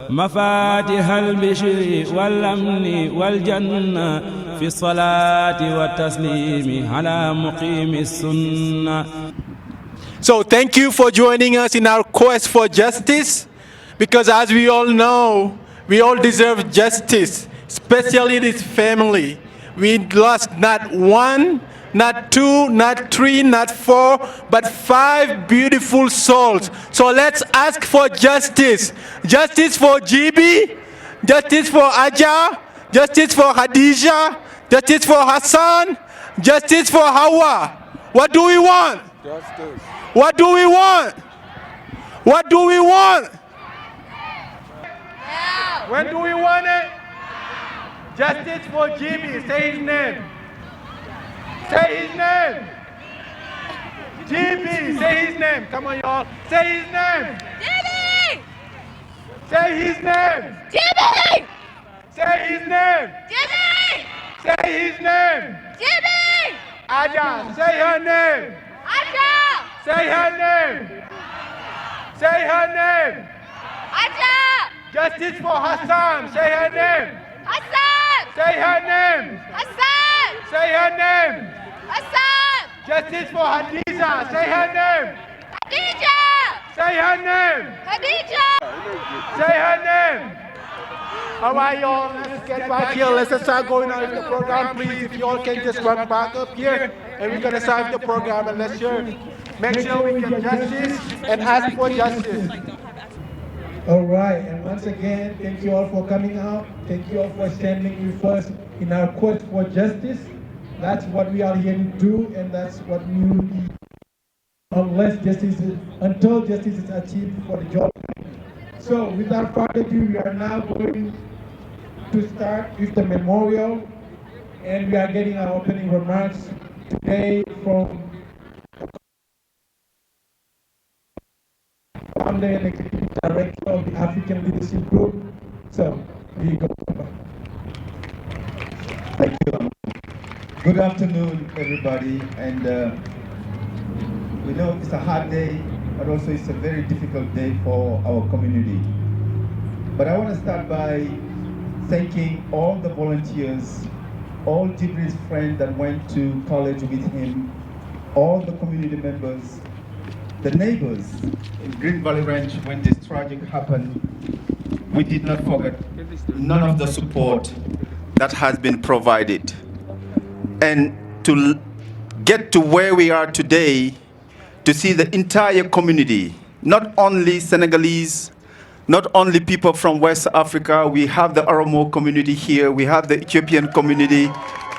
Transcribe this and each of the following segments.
مفاتيح البشر والأمن والجنة في الصلاة والتسليم على مقيم السنة. So thank you for joining us in our quest for justice, because as we all know, we all deserve justice, especially this family. We lost not one, not two, not three, not four, but 5 beautiful souls. So let's ask for justice. Justice for GB, justice for Aja, justice for Khadija, justice for Hassan, justice for Hawa. What do we want? Justice. What do we want? What do we want? When do we want it? Justice for GB. Say his name. Say his name. GB. Say his name. Come on, y'all. Say his name. GB! Say his name. GB! Say his name. GB! Say his name. GB! Aja. Say her name. Aja! Say her name. Say her name. Aja! Justice for Hassan. Say her name. Hassan! Say her name. Hassan! Say her name. Hassan! Justice for Hadiza. Say her name. Khadija! Say her name. Khadija! Say her name. All right, y'all. Let's get back here. Let's start going on with the program, please. If y'all can just run back up here, and we're gonna start the program. And let's make sure we get justice and ask for justice. All right, and once again, thank you all for coming out. Thank you all for standing with us in our quest for justice. That's what we are here to do, and that's what we will be until justice is achieved for the job. So, without further ado, we are now going to start with the memorial, and we are getting our opening remarks today from founder and executive director of the African Leadership Group. So, we go. Thank you. Good afternoon, everybody. And we know it's a hard day, but also it's a very difficult day for our community. But I want to start by thanking all the volunteers, all Jibri's friends that went to college with him, all the community members, the neighbors in Green Valley Ranch when this tragic happened. We did not forget none of the support that has been provided. And to get to where we are today, to see the entire community, not only Senegalese, not only people from West Africa, we have the Oromo community here, we have the Ethiopian community,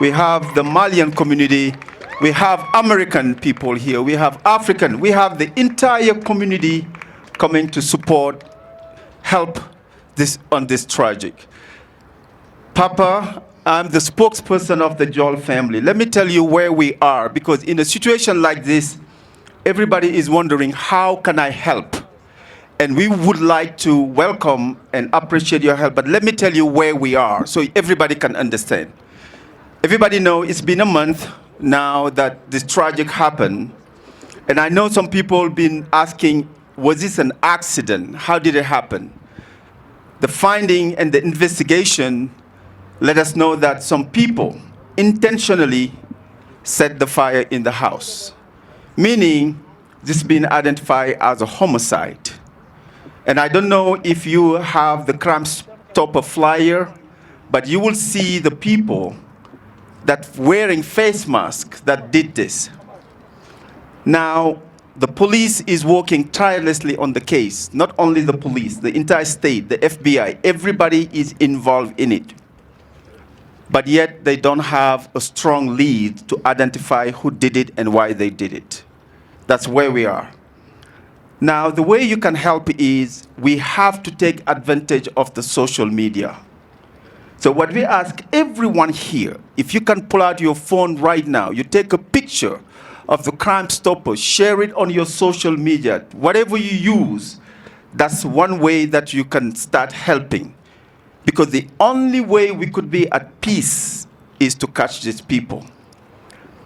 we have the Malian community, we have American people here, we have African, we have the entire community coming to support, help on this tragic. Papa, I'm the spokesperson of the DIOL family. Let me tell you where we are, because in a situation like this, everybody is wondering, how can I help? And we would like to welcome and appreciate your help, but let me tell you where we are so everybody can understand. Everybody know it's been a month now that this tragic happened, and I know some people been asking, was this an accident? How did it happen? The finding and the investigation let us know that some people intentionally set the fire in the house, meaning this has been identified as a homicide. And I don't know if you have the Crime Stopper flyer, but you will see the people that wearing face masks that did this. Now, the police is working tirelessly on the case. Not only the police, the entire state, the FBI, everybody is involved in it. But yet they don't have a strong lead to identify who did it and why they did it. That's where we are. Now, the way you can help is we have to take advantage of the social media. So what we ask everyone here, if you can pull out your phone right now, you take a picture of the Crime Stopper, share it on your social media, whatever you use, that's one way that you can start helping. Because the only way we could be at peace is to catch these people.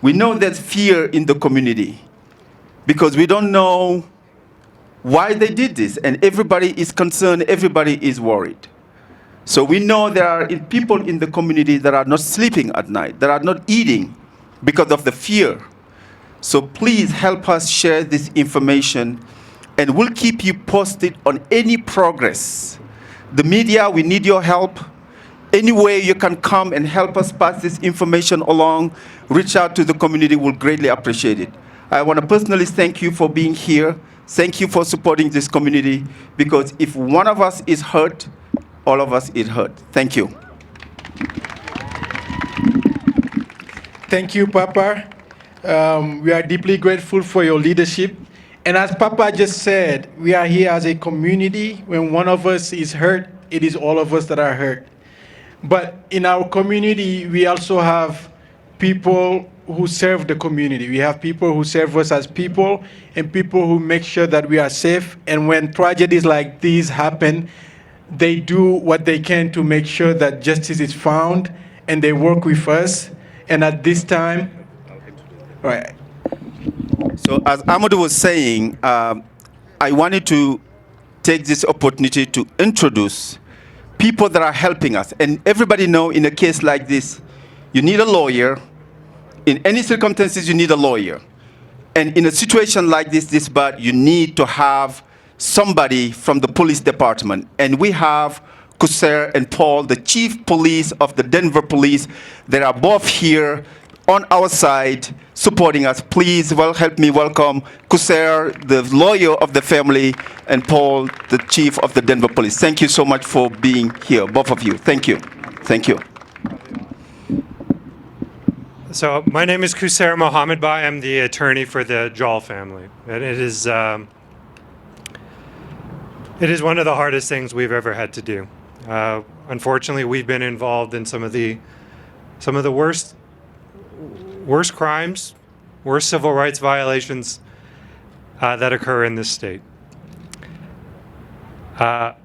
We know there's fear in the community because we don't know why they did this. And everybody is concerned, everybody is worried. So we know there are people in the community that are not sleeping at night, that are not eating because of the fear. So please help us share this information, and we'll keep you posted on any progress. The media, we need your help. Any way you can come and help us pass this information along, reach out to the community, we'll greatly appreciate it. I want to personally thank you for being here. Thank you for supporting this community, because if one of us is hurt, all of us is hurt. Thank you. Thank you, Papa. We are deeply grateful for your leadership. And as Papa just said, we are here as a community. When one of us is hurt, it is all of us that are hurt. But in our community, we also have people who serve the community. We have people who serve us as people, and people who make sure that we are safe. And when tragedies like these happen, they do what they can to make sure that justice is found, and they work with us. And at this time, right. So as Amadou was saying, I wanted to take this opportunity to introduce people that are helping us. And everybody know in a case like this, you need a lawyer. In any circumstances, you need a lawyer. And in a situation like this bad, you need to have somebody from the police department. And we have Couser and Paul, the chief police of the Denver police. They are both here on our side supporting us. Please help me welcome Couser, the lawyer of the family, and Paul, the chief of the Denver police. Thank you so much for being here, both of you. Thank you. Thank you. So my name is Couser Mohammed Bai. I'm the attorney for the DIOL family. And it is one of the hardest things we've ever had to do. Unfortunately, we've been involved in some of the worst crimes, worst civil rights violations that occur in this state. But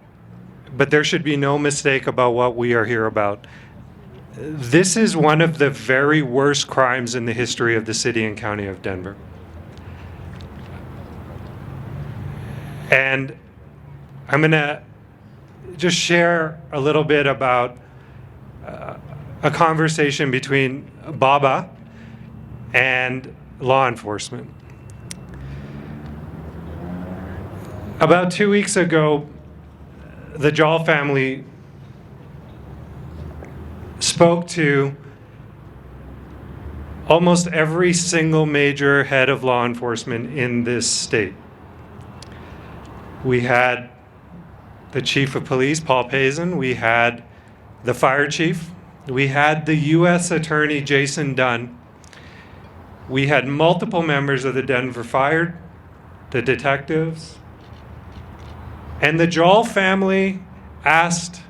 there should be no mistake about what we are here about. This is one of the very worst crimes in the history of the city and county of Denver. And I'm going to just share a little bit about a conversation between Baba and law enforcement. About 2 weeks ago, the DIOL family spoke to almost every single major head of law enforcement in this state. We had the chief of police, Paul Pazin. We had the fire chief. We had the U.S. attorney, Jason Dunn. We had multiple members of the Denver Fire, the detectives. And the DIOL family asked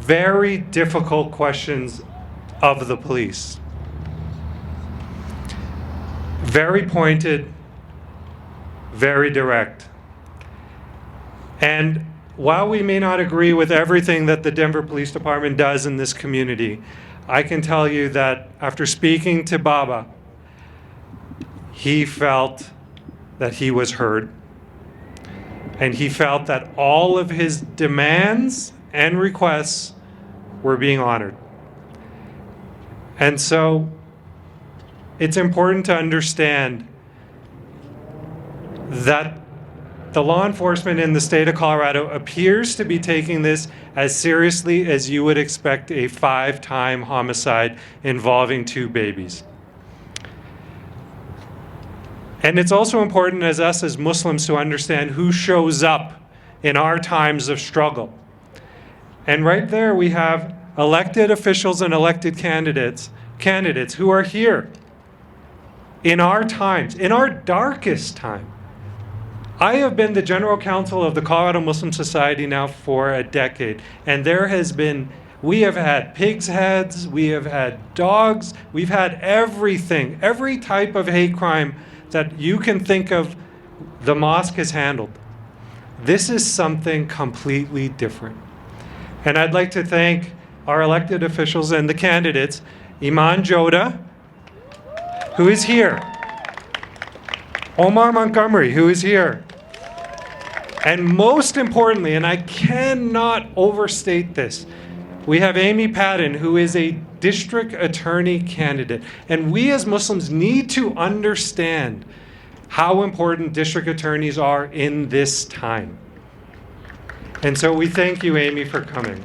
very difficult questions of the police. Very pointed, very direct. And while we may not agree with everything that the Denver Police Department does in this community, I can tell you that after speaking to Baba, he felt that he was heard. And he felt that all of his demands and requests were being honored. And so it's important to understand that the law enforcement in the state of Colorado appears to be taking this as seriously as you would expect a 5-time homicide involving 2 babies. And it's also important as us as Muslims to understand who shows up in our times of struggle. And right there we have elected officials and elected candidates who are here in our times, in our darkest time. I have been the general counsel of the Colorado Muslim Society now for a decade, and we have had pigs' heads, we have had dogs, we've had everything, every type of hate crime that you can think of, the mosque has handled. This is something completely different. And I'd like to thank our elected officials and the candidates, Iman Joda, who is here, Omar Montgomery, who is here, And most importantly, and I cannot overstate this, we have Amy Patton, who is a district attorney candidate. And we as Muslims need to understand how important district attorneys are in this time. And so we thank you, Amy, for coming.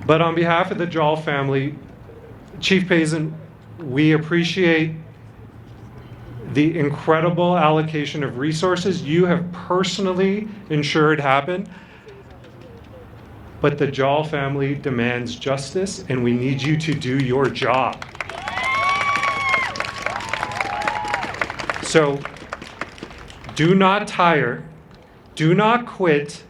But on behalf of the DIOL family, Chief Payson, we appreciate the incredible allocation of resources you have personally ensured happen. But the DIOL family demands justice, and we need you to do your job. So do not tire, do not quit,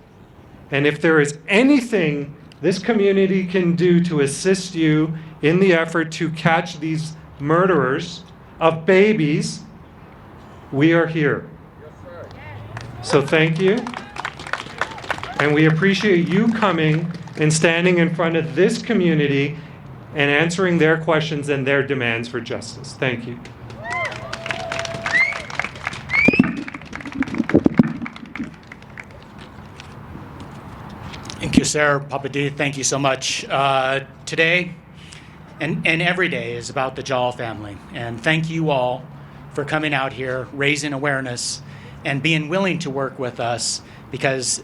and if there is anything this community can do to assist you in the effort to catch these murderers of babies, we are here. So thank you. And we appreciate you coming and standing in front of this community and answering their questions and their demands for justice. Thank you. Thank you, Sarah, Papa D. Thank you so much. Today and every day is about the DIOL family. And thank you all for coming out here, raising awareness, and being willing to work with us because,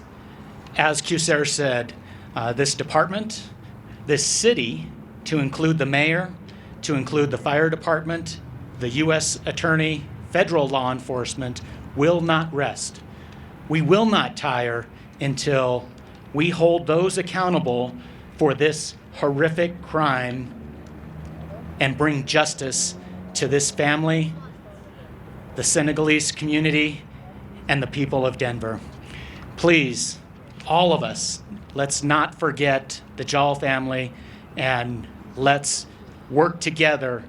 as Sarah said, this department, this city, to include the mayor, to include the fire department, the U.S. attorney, federal law enforcement, will not rest. We will not tire until we hold those accountable for this horrific crime and bring justice to this family, the Senegalese community, and the people of Denver. Please, all of us, let's not forget the DIOL family, and let's work together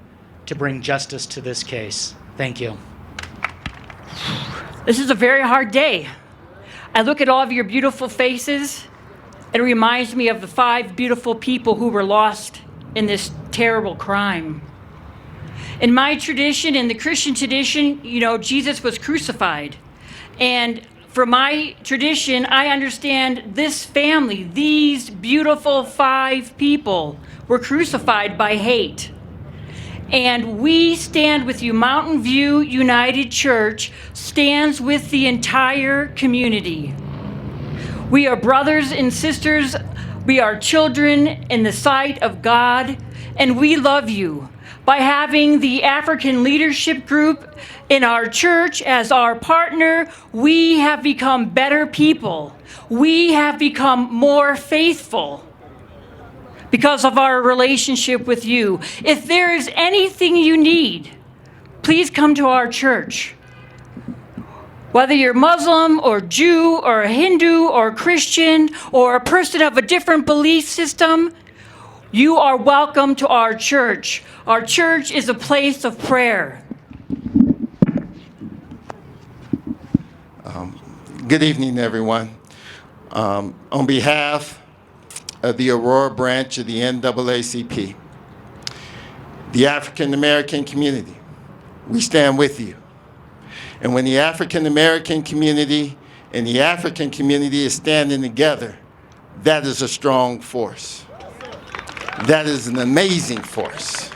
to bring justice to this case. Thank you. This is a very hard day. I look at all of your beautiful faces. It reminds me of the 5 beautiful people who were lost in this terrible crime. In my tradition, in the Christian tradition, Jesus was crucified. And for my tradition, I understand this family, these beautiful 5 people, were crucified by hate. And we stand with you. Mountain View United Church stands with the entire community. We are brothers and sisters. We are children in the sight of God, and we love you. By having the African Leadership Group in our church as our partner, we have become better people. We have become more faithful because of our relationship with you. If there is anything you need, please come to our church. Whether you're Muslim or Jew or a Hindu or Christian or a person of a different belief system, you are welcome to our church. Our church is a place of prayer. Good evening, everyone. On behalf of the Aurora branch of the NAACP, the African American community, we stand with you. And when the African American community and the African community is standing together, that is a strong force. That is an amazing force.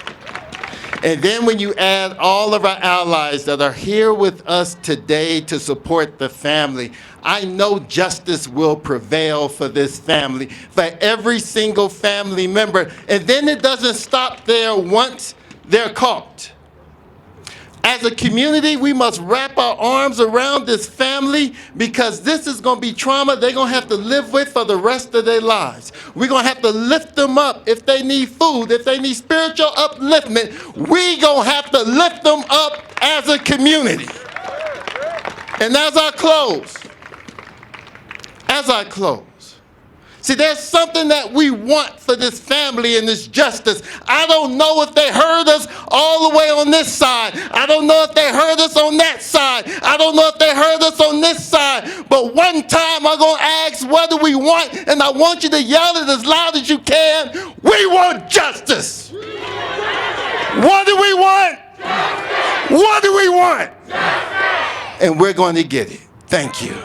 And then when you add all of our allies that are here with us today to support the family, I know justice will prevail for this family, for every single family member. And then it doesn't stop there once they're caught. As a community, we must wrap our arms around this family because this is going to be trauma they're going to have to live with for the rest of their lives. We're going to have to lift them up if they need food, if they need spiritual upliftment. We're going to have to lift them up as a community. And as I close, see, there's something that we want for this family and this justice. I don't know if they heard us all the way on this side. I don't know if they heard us on that side. I don't know if they heard us on this side. But one time I'm going to ask, what do we want? And I want you to yell it as loud as you can. We want justice. What do we want? Justice. What do we want? Justice. and we're going to get it. Thank you.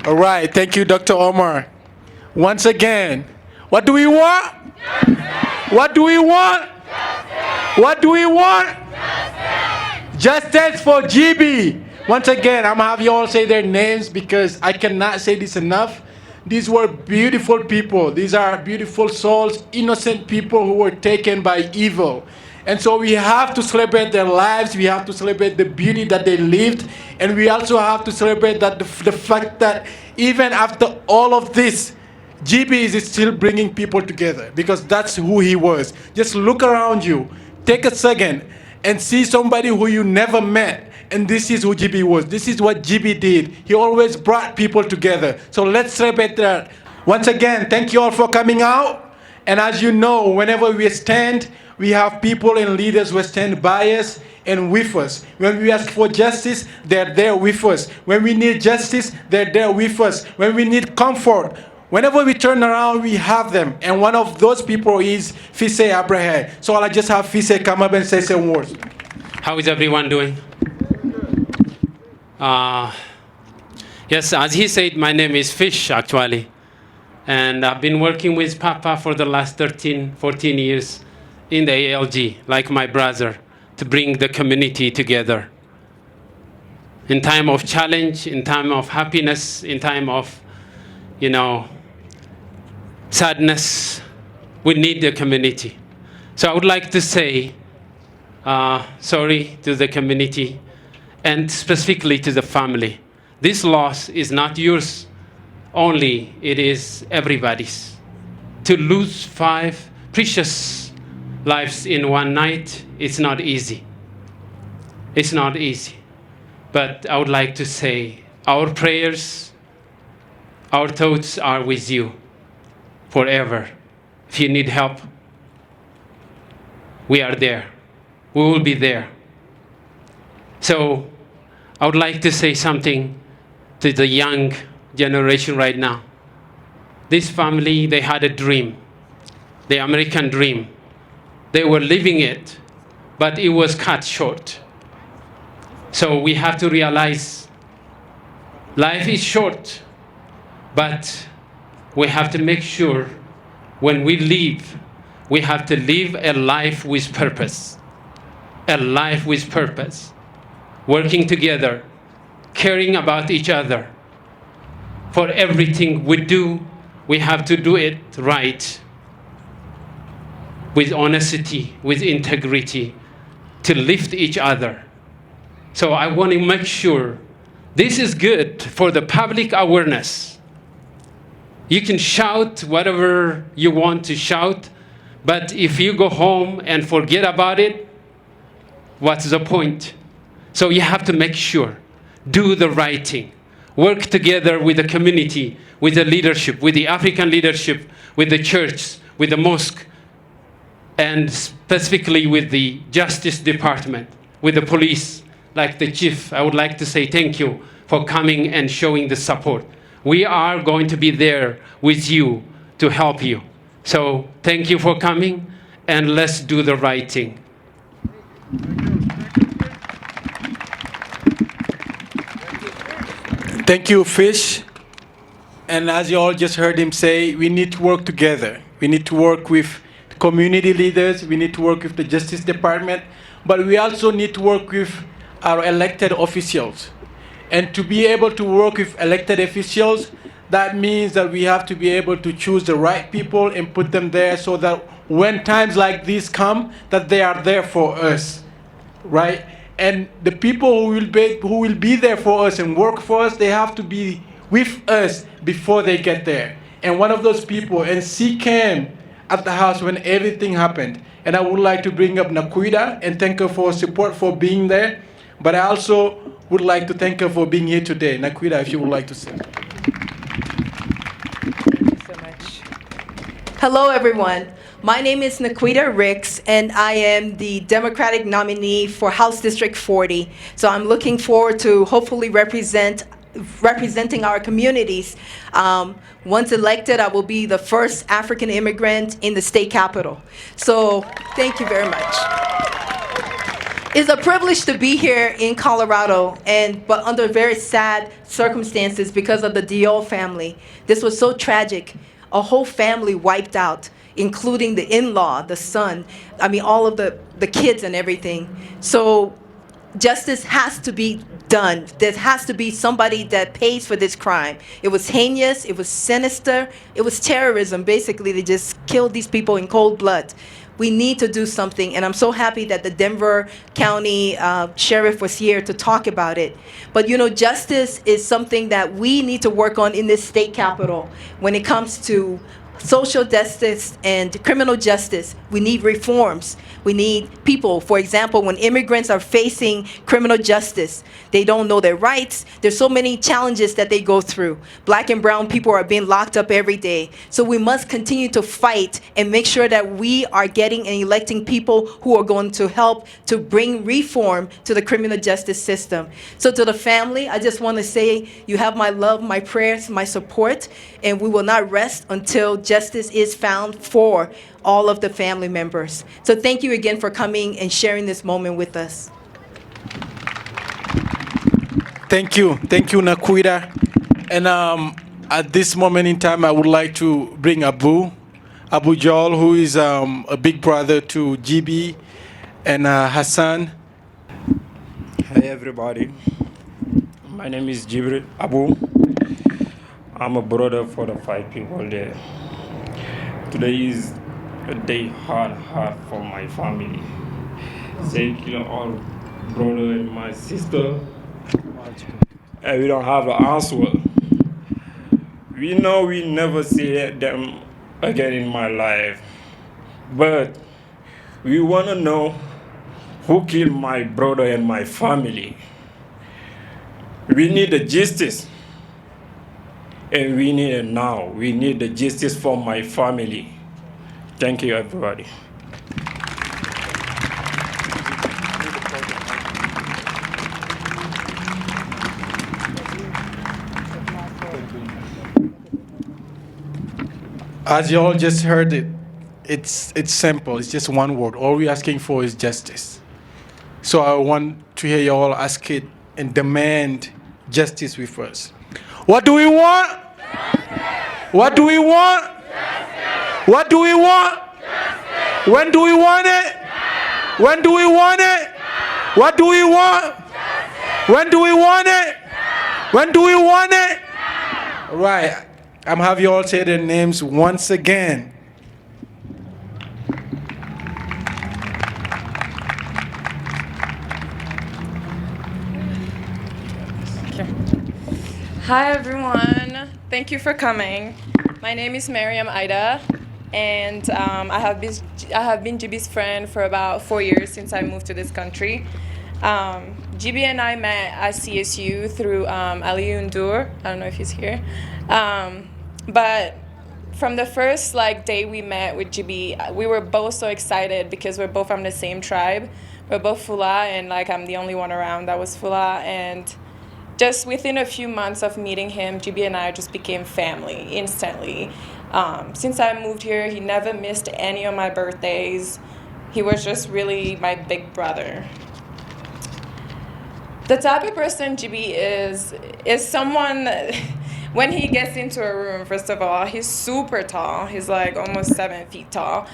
All right, thank you, Dr. Omar. Once again, what do we want? Justice. What do we want? Justice. What do we want? Justice. Justice for GB. Once again, I'm gonna have you all say their names because I cannot say this enough. These were beautiful people. These are beautiful souls, innocent people who were taken by evil. And so we have to celebrate their lives. We have to celebrate the beauty that they lived. And we also have to celebrate that the fact that even after all of this, GB is still bringing people together because that's who he was. Just look around you, take a second and see somebody who you never met. And this is who GB was. This is what GB did. He always brought people together. So let's celebrate that. Once again, thank you all for coming out. And as you know, whenever we stand, we have people and leaders who stand by us and with us. When we ask for justice, they're there with us. When we need justice, they're there with us. When we need comfort, whenever we turn around, we have them. And one of those people is Fise Abraham. So I'll just have Fise come up and say some words. How is everyone doing? Yes, as he said, my name is Fish, actually. And I've been working with Papa for the last 13, 14 years in the ALG, like my brother, to bring the community together. In time of challenge, in time of happiness, in time of, sadness, we need the community. So I would like to say sorry to the community and specifically to the family. This loss is not yours only, it is everybody's. To lose 5 precious lives in one night, it's not easy. It's not easy. But I would like to say our prayers, our thoughts are with you forever. If you need help, we are there. We will be there. So I would like to say something to the young generation right now. This family, they had a dream, the American dream. They were living it, but it was cut short. So we have to realize life is short, but we have to make sure when we live, we have to live a life with purpose. A life with purpose. Working together, caring about each other. For everything we do, we have to do it right. With honesty, with integrity, to lift each other. So I want to make sure this is good for the public awareness. You can shout whatever you want to shout, but if you go home and forget about it, what's the point? So you have to make sure, do the right thing. Work together with the community, with the leadership, with the African leadership, with the church, with the mosque, and specifically with the Justice Department, with the police, like the chief. I would like to say thank you for coming and showing the support. We are going to be there with you to help you. So thank you for coming, and let's do the right thing. Thank you, Fish. And as you all just heard him say, we need to work together. We need to work with community leaders. We need to work with the Justice Department. But we also need to work with our elected officials. And to be able to work with elected officials, that means that we have to be able to choose the right people and put them there so that when times like these come, that they are there for us, right? And the people who will be there for us and work for us, they have to be with us before they get there. And one of those people, and she came at the house when everything happened. And I would like to bring up Nakuida and thank her for support for being there. But I also would like to thank her for being here today. Nakuida, if you would like to say. Thank you so much. Hello, everyone. My name is Nakuida Ricks, and I am the Democratic nominee for House District 40. So I'm looking forward to hopefully representing our communities. Once elected, I will be the first African immigrant in the state capitol. So thank you very much. It's a privilege to be here in Colorado, but under very sad circumstances because of the DIOL family. This was so tragic. A whole family wiped out, including the in-law, the son, I mean, all of the kids and everything. So justice has to be done. There has to be somebody that pays for this crime. It was heinous, it was sinister, it was terrorism. Basically, they just killed these people in cold blood. We need to do something, and I'm so happy that the Denver County Sheriff was here to talk about it. But you know, justice is something that we need to work on in this state capital. When it comes to social justice and criminal justice, we need reforms. We need people, for example, when immigrants are facing criminal justice, they don't know their rights. There's so many challenges that they go through. Black and brown people are being locked up every day. So we must continue to fight and make sure that we are getting and electing people who are going to help to bring reform to the criminal justice system. So to the family, I just want to say you have my love, my prayers, my support, and we will not rest until justice is found for all of the family members. So thank you again for coming and sharing this moment with us. Thank you, Nakwita. And at this moment in time, I would like to bring Abu Joel, who is a big brother to GB and Hassan. Hi everybody, my name is Jibril Abu. I'm a brother for the 5 people there. Today is a day hard for my family. Thank you all, brother and my sister. And we don't have the answer. We know we never see them again in my life. But we want to know who killed my brother and my family. We need the justice. And we need it now. We need the justice for my family. Thank you, everybody. As you all just heard it, it's simple. It's just one word. All we're asking for is justice. So I want to hear you all ask it and demand justice with us. What do we want? Justice. What do we want? Justice. What do we want? Justice. When do we want it? Now. When do we want it? Now. What do we want? Justice. When do we want it? Now. When do we want it? Now. Right. I'm having you all say their names once again. Hi everyone, thank you for coming. My name is Mariam Ida, and I have been GB's friend for about 4 years since I moved to this country. GB and I met at CSU through Aliou Ndour. I don't know if he's here. But from the first day we met with GB, we were both so excited because we're both from the same tribe. We're both Fula, and I'm the only one around that was Fula. And just within a few months of meeting him, GB and I just became family instantly. Since I moved here, he never missed any of my birthdays. He was just really my big brother. The type of person GB is someone, when he gets into a room, first of all, he's super tall. He's almost 7 feet tall.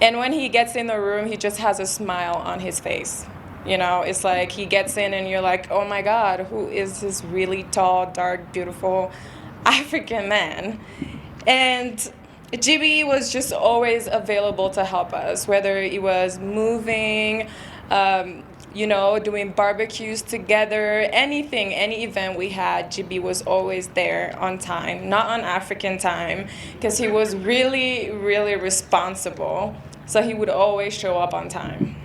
And when he gets in the room, he just has a smile on his face. You know, it's he gets in and you're like, oh my God, who is this really tall, dark, beautiful African man? And GB was just always available to help us, whether it was moving, doing barbecues together, anything, any event we had, GB was always there on time, not on African time, because he was really, really responsible. So he would always show up on time.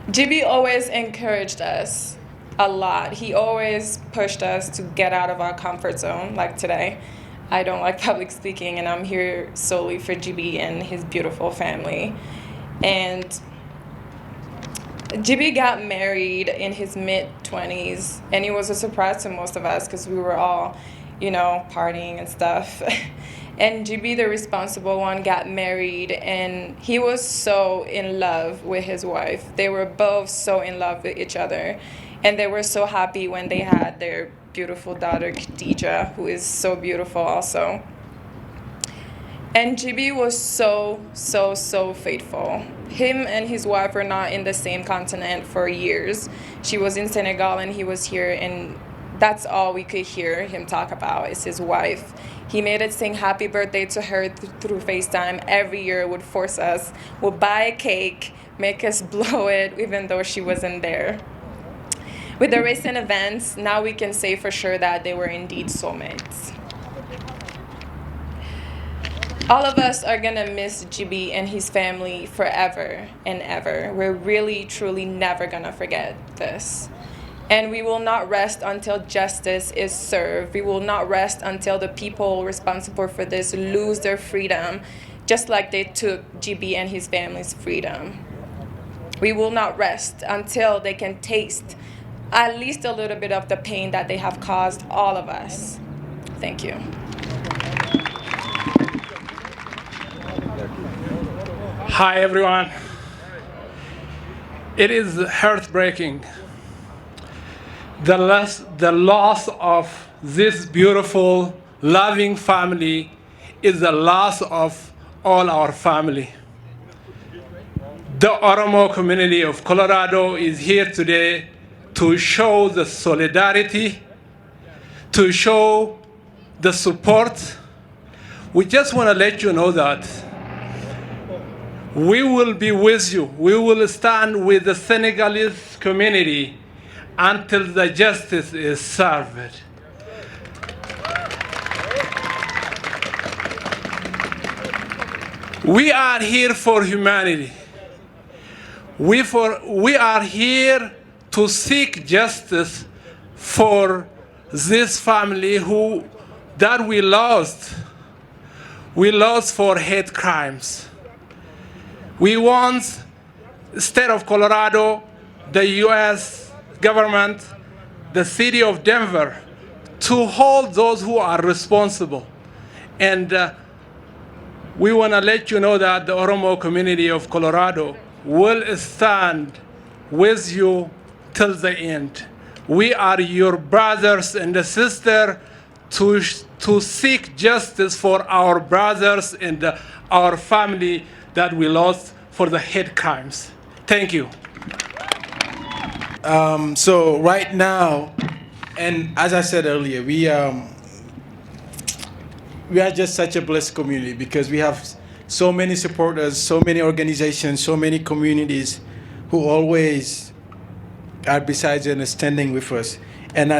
GB always encouraged us a lot. He always pushed us to get out of our comfort zone, like today. I don't like public speaking, and I'm here solely for GB and his beautiful family. And GB got married in his mid-20s, and it was a surprise to most of us because we were all, partying and stuff. And GB, the responsible one, got married, and he was so in love with his wife. They were both so in love with each other, and they were so happy when they had their beautiful daughter, Khadija, who is so beautiful also. And GB was so, so, so faithful. Him and his wife were not in the same continent for years. She was in Senegal and he was here, and that's all we could hear him talk about is his wife. He made us sing happy birthday to her through FaceTime every year, would force us, would buy a cake, make us blow it, even though she wasn't there. With the recent events, now we can say for sure that they were indeed soulmates. All of us are gonna miss GB and his family forever and ever. We're really, truly never gonna forget this. And we will not rest until justice is served. We will not rest until the people responsible for this lose their freedom, just like they took GB and his family's freedom. We will not rest until they can taste at least a little bit of the pain that they have caused all of us. Thank you. Hi, everyone. It is heartbreaking. The loss of this beautiful, loving family is the loss of all our family. The Oromo community of Colorado is here today to show the solidarity, to show the support. We just want to let you know that we will be with you. We will stand with the Senegalese community until the justice is served. We are here for humanity. We are here to seek justice for this family that we lost. We lost for hate crimes. We want state of Colorado, the U.S. government, the city of Denver, to hold those who are responsible. And we want to let you know that the Oromo community of Colorado will stand with you till the end. We are your brothers and sisters to seek justice for our brothers and our family that we lost for the hate crimes. Thank you. So right now, and as I said earlier, we are just such a blessed community because we have so many supporters, so many organizations, so many communities who always are beside us and standing with us. And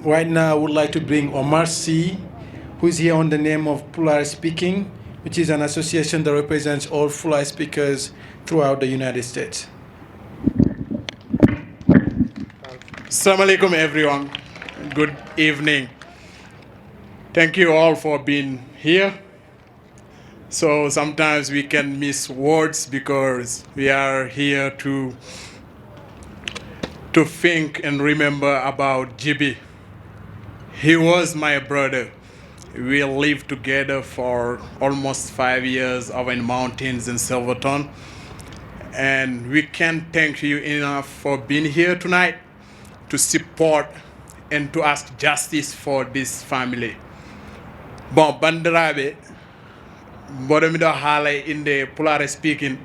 right now, I would like to bring Merci, who is here on the name of Pulaar Speaking, which is an association that represents all Pulaar speakers throughout the United States. Assalamu alaikum, everyone. Good evening. Thank you all for being here. So sometimes we can miss words because we are here to think and remember about GB. He was my brother. We lived together for almost 5 years over in mountains in Silverton. And we can't thank you enough for being here tonight to support and to ask justice for this family. Bon, bandiraɓe, mboɗo miɗo haala inde Pulaar Speaking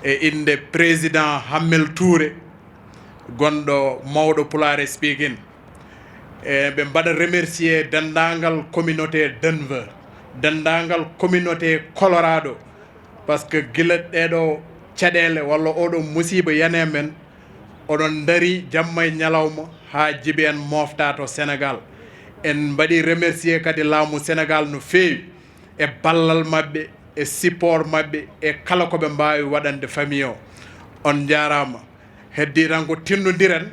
e inde président Hammel Touré, gonɗo mawɗo Pulaar Speaking. Ɓe mbaɗa remercier dendagal communauté Denver, dendagal communauté Colorado, par ce que gila ɗeɗo caɗele walla oɗo musiba yane men oɗon dari jamma e ñalawma ha jibi en mofta to Sénégal. En mbaɗi remercier kadi laamu Sénégal no feewi e ballal mabɓe e support mabɓe e kala koɓe mbawi waɗande famille o. On jarama. Heddi tan ko tinnodiren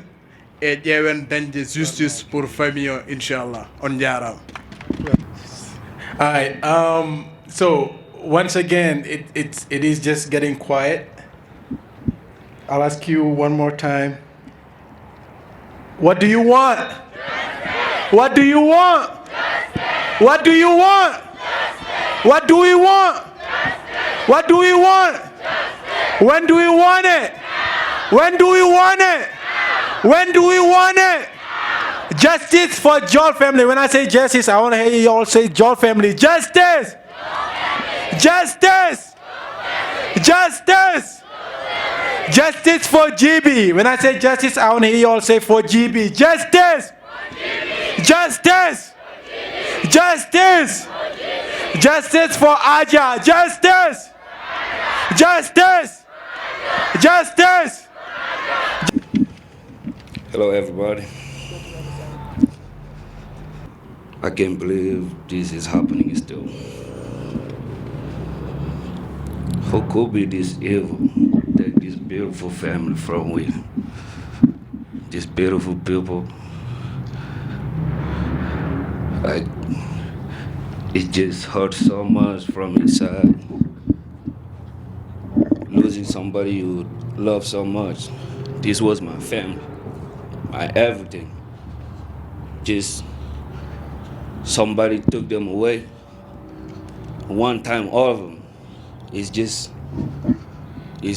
e ƴeewen dañde justice pour famille o, inchallah. On jarama. All right. So once again, it is just getting quiet. I'll ask you one more time. What do you want? Justice. What do you want? Justice. What do you want? Justice. What do we want? What do we want? When do we want it? When do we want it? When do we want it? Justice for DIOL family. When I say justice, I want to hear you all say DIOL family. Justice! Justice! Justice! Justice for GB. When I say justice, I want to hear you all say for GB. Justice! Justice! Justice! Justice for Aja. Justice! Justice! Justice! Hello, everybody. I can't believe this is happening still. Who could be this evil that this beautiful family from with? These beautiful people. It just hurts so much from inside. Losing somebody you love so much. This was my family, my everything. Just somebody took them away. One time, all of them. It's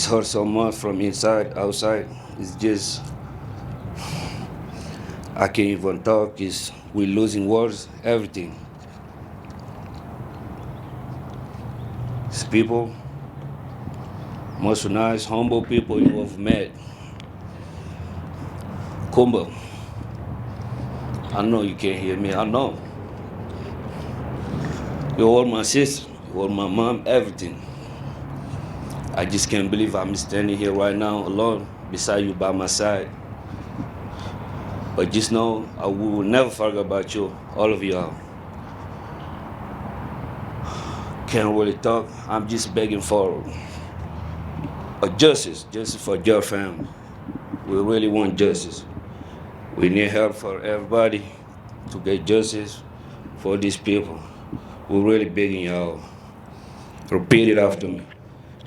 hurt so much from inside, outside. It's just, I can't even talk. We're losing words, everything. These people, most nice, humble people you have met. Kumba, I know you can't hear me, I know. You're all my sister, you're all my mom, everything. I just can't believe I'm standing here right now alone, beside you by my side. But just know, I will never forget about you, all of y'all. Can't really talk, I'm just begging for a justice for your family. We really want justice. We need help for everybody to get justice for these people. We're really begging y'all. Repeat it after me.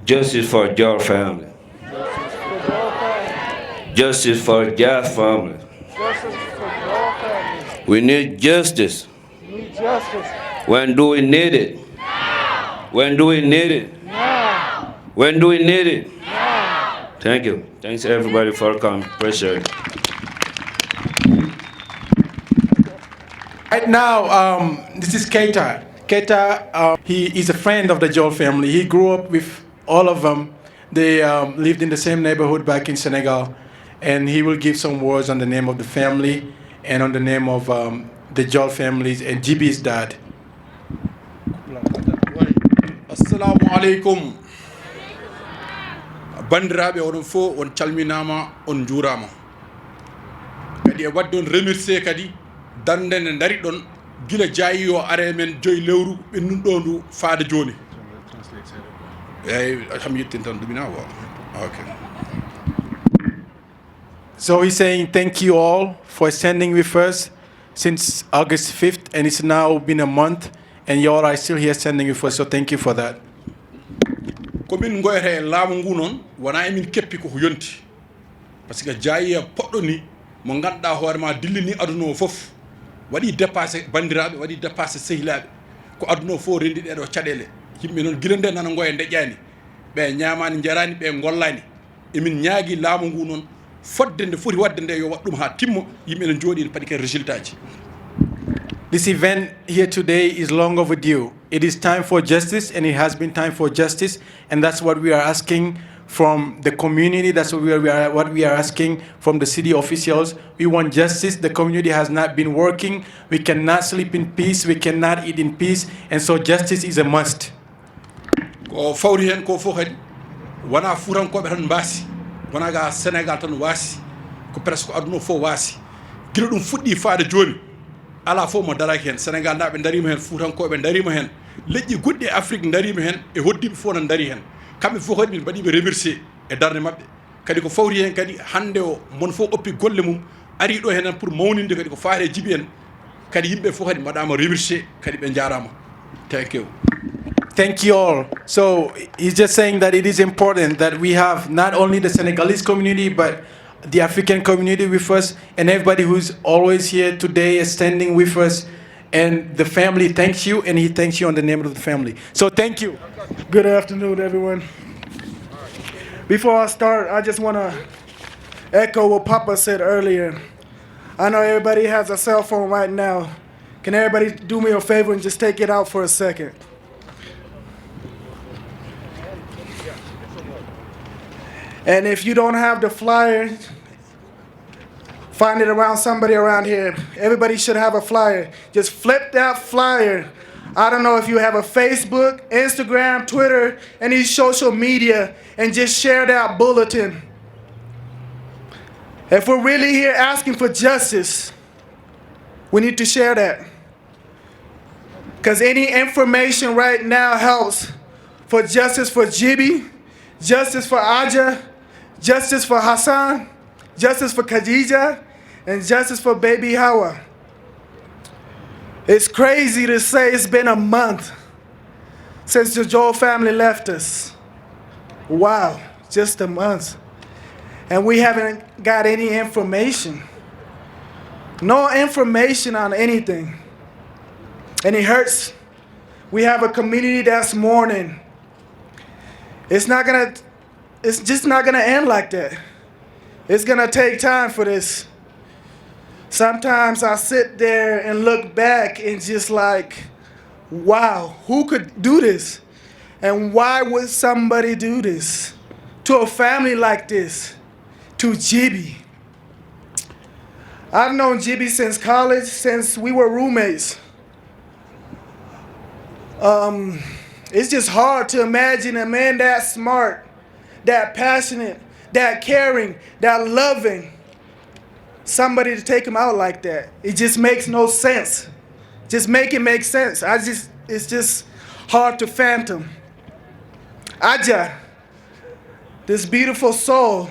Justice for your family. Justice for your family. We need justice. When do we need it? When do we need it? When do we need it? Thank you. Thanks everybody for coming. Appreciate it. Right now, this is Keita. Keita, he is a friend of the DIOL family. He grew up with all of them. They lived in the same neighborhood back in Senegal. And he will give some words on the name of the family and on the name of the DIOL families and GB's dad. Assalamu alaikum. Bandiraɓe oɗon fof on calminama on juurama kadi e wadde on remercier kadi darde nde dari ɗon gila jaayi o are men joyi lewru ɓennunɗo ndu faade joni eyyi ham yettin tan ɗumina okay. So he's saying thank you all for standing with us since August 5th, and it's now been a month, and you all are still here standing with us, so thank you for that. Komin goyete laamu ngu noon wona emin keppi ko yonti par ce que jaayi poɗɗo ni mo ganduɗa hoore ma dillini aduna o foof waɗi dépassé bandiraɓe waɗi dépassé sehilaɓe ko aduna o fof rendi ɗeɗo caɗele yimɓe noon guila nde nana goya deƴƴani ɓe ñamani jarani ɓe gollani emin ñaagui laamu ngu noon fodde nde foti wadde nde yo waɗ ɗum ha timmo yimɓe ne jooɗi paɗi ken résultat ji. This event here today is long overdue. It is time for justice, and it has been time for justice, and that's what we are asking from the community. That's what we are asking from the city officials. We want justice. The community has not been working. We cannot sleep in peace. We cannot eat in peace, and so justice is a must. Ko fawri hen ko fof kadi wona fuurankoɓe tan mbasi wona ga Sénégal tan waasi ko presque aduna fof waasi gila ɗum fuɗɗi faade joni ala fof mo daraki hen Sénégal naɓe darima hen fuutankoɓe darima hen leƴƴi goɗɗi e Afrique darima hen e hoddiɓe fof nan dari hen kamɓe fof kadi min mbaɗiɓe remercier e darde mabɓe kadi ko fawri hen kadi hande o mon fof oppi golle mum ari ɗo hen pour mawninde kadi ko faare jibi en kadi yimɓe fof kadi mbaɗama remercier kadi ɓe jarama. Thank you. Thank you all. So he's just saying that it is important that we have not only the Senegalese community, but the African community with us, and everybody who's always here today is standing with us. And the family thanks you, and he thanks you on the name of the family. So thank you. Good afternoon, everyone. Before I start, I just want to echo what Papa said earlier. I know everybody has a cell phone right now. Can everybody do me a favor and just take it out for a second? And if you don't have the flyer, find it around somebody around here. Everybody should have a flyer. Just flip that flyer. I don't know if you have a Facebook, Instagram, Twitter, any social media, and just share that bulletin. If we're really here asking for justice, we need to share that. Because any information right now helps for justice for Jibi, justice for Aja, justice for Hassan, justice for Khadija, and justice for baby Hawa. It's crazy to say it's been a month since the Joel family left us. Wow, just a month. And we haven't got any information. No information on anything. And it hurts. We have a community that's mourning. It's just not gonna end like that. It's gonna take time for this. Sometimes I sit there and look back and just like, wow, who could do this? And why would somebody do this to a family like this, to Jibi? I've known Jibi since college, since we were roommates. It's just hard to imagine a man that smart, that passionate, that caring, that loving, somebody to take him out like that. It just makes no sense. Just make it make sense. It's just hard to fathom. Aja, this beautiful soul.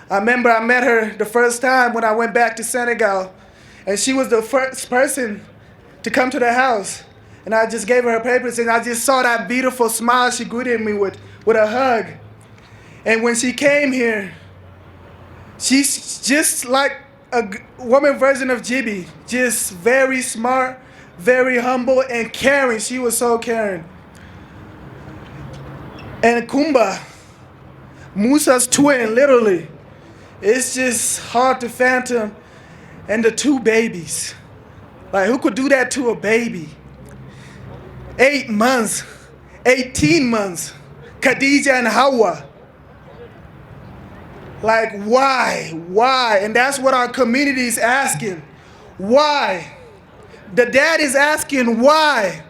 I remember I met her the first time when I went back to Senegal, and she was the first person to come to the house. And I just gave her her papers, and I just saw that beautiful smile she greeted me with a hug. And when she came here, she's just like a woman version of Jibi, just very smart, very humble, and caring. She was so caring. And Kumba, Musa's twin, literally. It's just hard to fathom. And the two babies. Like, who could do that to a baby? 8 months, 18 months, Khadija and Hawa. Like, why? And that's what our community is asking. Why? The dad is asking why.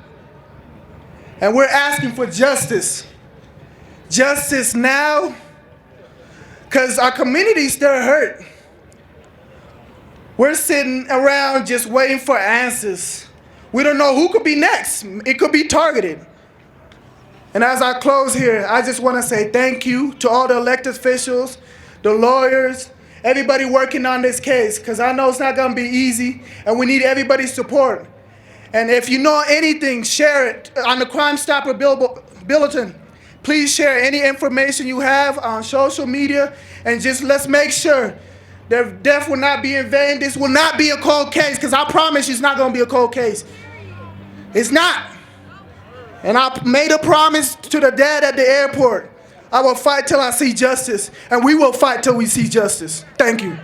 And we're asking for justice. Justice now, because our community still hurt. We're sitting around just waiting for answers. We don't know who could be next. It could be targeted. And as I close here, I just want to say thank you to all the elected officials, the lawyers, everybody working on this case, because I know it's not going to be easy, and we need everybody's support. And if you know anything, share it on the Crime Stopper Bulletin. Please share any information you have on social media, and just let's make sure their death will not be in vain. This will not be a cold case, because I promise you it's not going to be a cold case. It's not. And I made a promise to the dad at the airport. I will fight till I see justice, and we will fight till we see justice. Thank you.